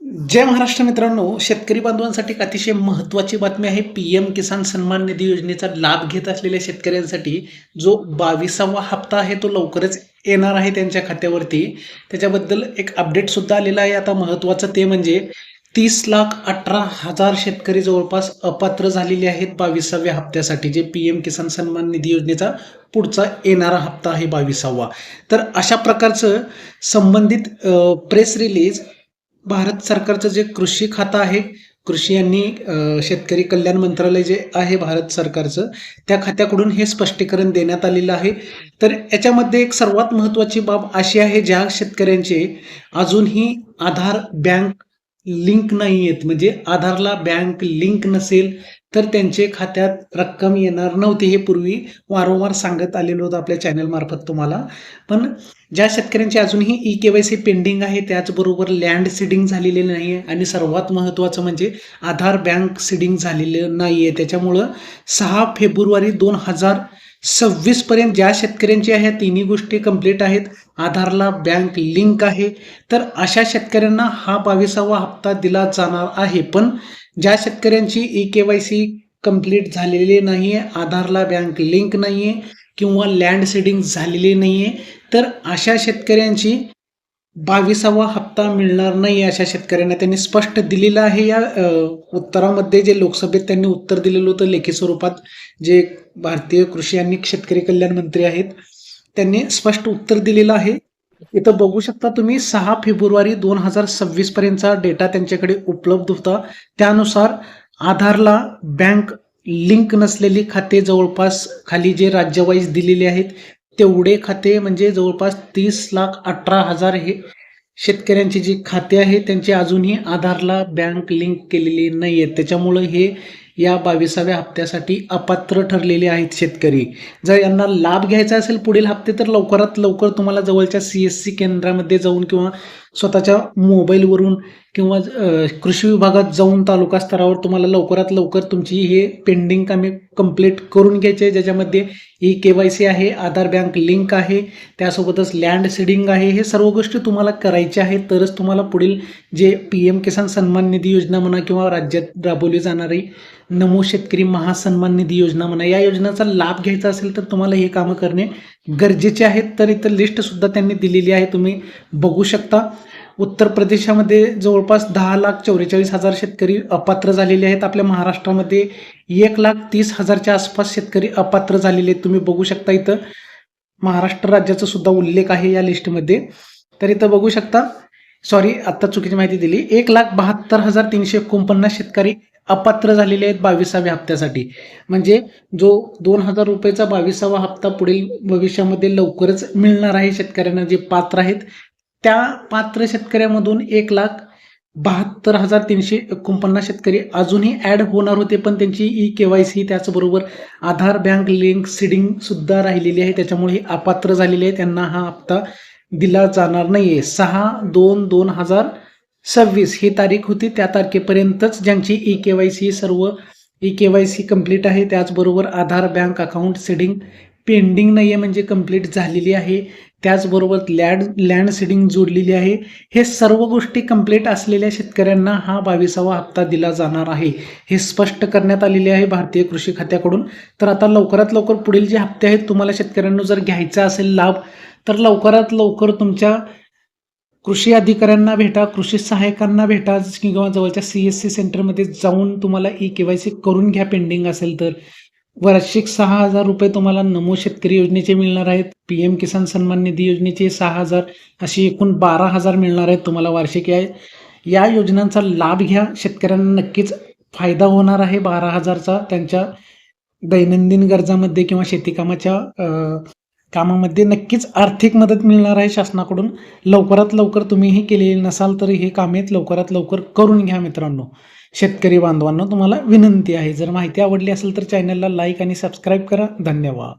जय महाराष्ट्र मित्रांनो, शेतकरी बांधवांसाठी एक अतिशय महत्त्वाची बातमी आहे. पीएम किसान सन्मान निधी योजनेचा लाभ घेत असलेल्या शेतकऱ्यांसाठी जो 22वा हप्ता आहे तो लवकरच येणार आहे त्यांच्या खात्यावरती. त्याच्याबद्दल एक अपडेट सुद्धा आलेला आहे. आता महत्त्वाचं ते म्हणजे 30,18,000 शेतकरी जवळपास अपात्र झालेले आहेत 22व्या हप्त्यासाठी, जे पीएम किसान सन्मान निधी योजनेचा पुढचा येणारा हप्ता आहे 22वा. तर अशा प्रकारचं संबंधित प्रेस रिलीज भारत सरकारचं जे कृषी खातं आहे, कृषी आणि शेतकरी कल्याण मंत्रालय जे आहे भारत सरकारचं, त्या खात्याकडून हे स्पष्टीकरण देण्यात आलेलं आहे. तर याच्यामध्ये एक सर्वात महत्त्वाची बाब अशी आहे, ज्या शेतकऱ्यांचे अजूनही आधार बँक लिंक नाही आहेत, म्हणजे आधारला बँक लिंक नसेल तर त्यांचे खात्यात रक्कम येणार नव्हती. हे पूर्वी वारंवार सांगत आलेलो होतं आपल्या चॅनल मार्फत तुम्हाला. पण ज्या शेतकऱ्यांची अजूनही ई-केवायसी पेंडिंग आहे, त्याचबरोबर लँड सीडिंग झालेले नाही आहे आणि सर्वात महत्त्वाचं म्हणजे आधार बँक सीडिंग झालेलं नाही आहे. त्याच्यामुळं 6 फेब्रुवारी 2026 पर्यंत ज्या शेतकऱ्यांची ह्या तिन्ही गोष्टी कंप्लीट आहेत, आधारला बँक लिंक आहे, तर अशा शेतकऱ्यांना हा 22वा हप्ता दिला जाणार आहे. पण ज्या शेतकऱ्यांची ई-केवायसी कंप्लीट झालेली नाही आहे, आधारला बँक लिंक नाही आहे किंवा लँड सीडिंग झालेली नाही आहे, तर अशा शेतकऱ्यांची 22वा हप्ता मिळणार नाही. अशा शेतकऱ्यांना त्यांनी स्पष्ट दिलेलं आहे. या उत्तरामध्ये जे लोकसभेत त्यांनी उत्तर दिलेलं होतं लेखी स्वरूपात, जे भारतीय कृषी आणि शेतकरी कल्याण मंत्री आहेत त्यांनी स्पष्ट उत्तर दिलेलं आहे. इथं बघू शकता तुम्ही, 6 फेब्रुवारी 2026 पर्यंतचा डेटा त्यांच्याकडे उपलब्ध होता. त्यानुसार आधारला बँक लिंक नसलेली खाते जवळपास खाली जे राज्यवाईज दिलेले आहेत तेवढे खाते, म्हणजे जवळपास 30,18,000 हे शेतकऱ्यांची जी खाते आहे त्यांची अजूनही आधारला बँक लिंक केलेली नाही आहेत. त्याच्यामुळं हे या 22व्या हप्त्यासाठी अपात्र ठरलेले आहेत शेतकरी. जर यांना लाभ घ्यायचा असेल पुढील हप्ते, तर लवकरात लवकर तुम्हाला जवळच्या CSC केंद्रामध्ये जाऊन किंवा स्वतःच्या मोबाईलवरून किंवा कृषी विभागात जाऊन तालुका स्तरावर तुम्हाला लवकरात लवकर तुमची हे पेंडिंग कामे कंप्लीट करून घ्यायचे, ज्याच्यामध्ये ई-केवायसी आहे, आधार बँक लिंक आहे, त्यासोबतच लँड सीडिंग आहे. हे सर्व गोष्टी तुम्हाला करायच्या आहेत, तरच तुम्हाला पुढील जे पीएम किसान सन्मान निधी योजना म्हणा किंवा राज्यात राबवली जाणारी नमो शेतकरी महासन्मान निधी योजना म्हणा, या योजनेचा लाभ घ्यायचा असेल तर तुम्हाला हे कामं करणे गरजेचे आहेत. तर इथं लिस्ट सुद्धा त्यांनी दिलेली आहे, तुम्ही बघू शकता. उत्तर प्रदेशामध्ये जवळपास 10,44,000 शेतकरी अपात्र झालेले आहेत. आपल्या महाराष्ट्रामध्ये 1,30,000च्या आसपास शेतकरी अपात्र झालेले आहेत. तुम्ही बघू शकता, इथं महाराष्ट्र राज्याचा सुद्धा उल्लेख आहे या लिस्टमध्ये. तर इथं बघू शकता, सॉरी आत्ता चुकीची माहिती दिली, 1,72,349 शेतकरी अपात्र झालेले आहेत 22व्या हप्त्यासाठी. म्हणजे जो 2,000 रुपयेचा 22वा हप्ता पुढील भविष्यामध्ये लवकरच मिळणार आहे शेतकऱ्यांना जे पात्र आहेत, त्या पात्र शेतकऱ्यामधून 1,72,349 शेतकरी अजूनही ॲड होणार होते, पण त्यांची ई-केवायसी त्याचबरोबर आधार बँक लिंक सीडिंग सुद्धा राहिलेली आहे. त्याच्यामुळे हे अपात्र झालेले आहे, त्यांना हा हप्ता दिला जाणार नाही आहे. 6/2/2026 ही तारीख होती. त्या तारखेपर्यंतच ज्यांची ई-केवायसी कंप्लीट आहे, त्याचबरोबर आधार बँक अकाउंट सीडिंग पेंडिंग नाही आहे म्हणजे कंप्लीट झालेली आहे, त्याचबरोबर लँड सीडिंग जोडलेली आहे, हे सर्व गोष्टी कंप्लीट असलेल्या शेतकऱ्यांना हा 22वा हप्ता दिला जाणार आहे, हे स्पष्ट करण्यात आलेले आहे भारतीय कृषी खात्याकडून. तर आता लवकरात लवकर पुढील जे हप्ते आहेत तुम्हाला शेतकऱ्यांना जर घ्यायचा असेल लाभ, तर लवकरात लवकर तुमच्या कृषी अधिकाऱ्यांना भेटा, कृषी सहाय्यकांना भेटा किंवा जवळच्या CSC सेंटरमध्ये जाऊन तुम्हाला ई-केवायसी करून घ्या पेंडिंग असेल तर. वार्षिक 6,000 रुपये तुम्हाला नमो शेतकरी योजनेचे मिळणार आहेत, पीएम किसान सन्मान निधी योजनेचे 6,000, अशी एकूण 12,000 मिळणार आहेत तुम्हाला वार्षिक. या योजनांचा लाभ घ्या, शेतकऱ्यांना नक्कीच फायदा होणार आहे 12,000चा. त्यांच्या दैनंदिन गरजामध्ये किंवा शेतीकामाच्या कामामध्ये नक्कीच आर्थिक मदत मिळणार आहे शासनाकडून. लवकरात लवकर तुम्ही हे केलेले नसाल तर हे कामे लवकरात लवकर करून घ्या मित्रांनो. शेतकरी बांधवांना तुम्हाला विनंती आहे, जर माहिती आवडली असेल तर चॅनलला लाईक आणि सबस्क्राईब करा. धन्यवाद.